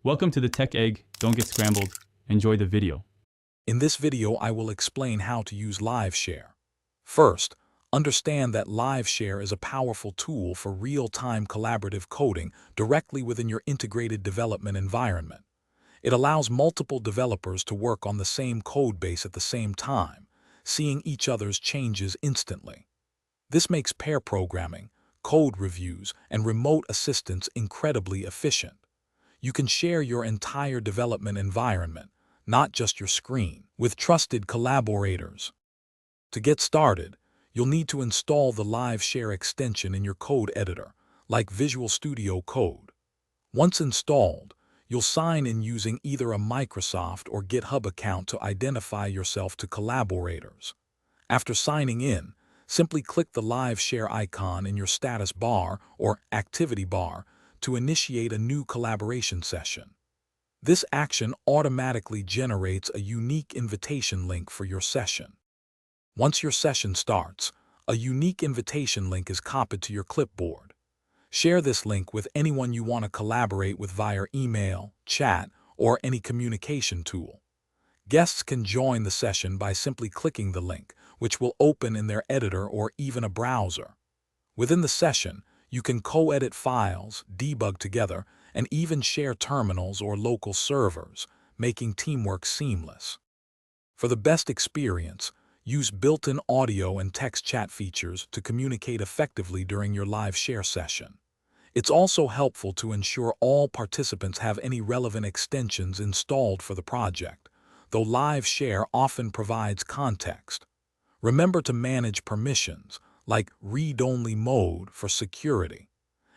Welcome to the Tech Egg. Don't get scrambled. Enjoy the video. In this video, I will explain how to use LiveShare. First, understand that LiveShare is a powerful tool for real-time collaborative coding directly within your integrated development environment. It allows multiple developers to work on the same code base at the same time, seeing each other's changes instantly. This makes pair programming, code reviews, and remote assistance incredibly efficient. You can share your entire development environment, not just your screen, with trusted collaborators. To get started, you'll need to install the LiveShare extension in your code editor, like Visual Studio Code. Once installed, you'll sign in using either a Microsoft or GitHub account to identify yourself to collaborators. After signing in, simply click the LiveShare icon in your status bar or activity bar to initiate a new collaboration session. This action automatically generates a unique invitation link for your session. Once your session starts, a unique invitation link is copied to your clipboard. Share this link with anyone you want to collaborate with via email, chat, or any communication tool. Guests can join the session by simply clicking the link, which will open in their editor or even a browser. Within the session, you can co-edit files, debug together, and even share terminals or local servers, making teamwork seamless. For the best experience, use built-in audio and text chat features to communicate effectively during your LiveShare session. It's also helpful to ensure all participants have any relevant extensions installed for the project, though LiveShare often provides context. Remember to manage permissions, like read-only mode for security.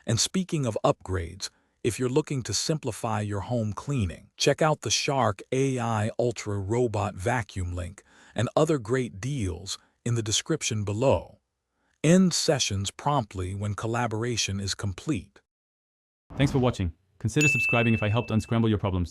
And speaking of upgrades, if you're looking to simplify your home cleaning, check out the Shark AI Ultra Robot Vacuum link and other great deals in the description below. End sessions promptly when collaboration is complete. Thanks for watching. Consider subscribing if I helped unscramble your problems.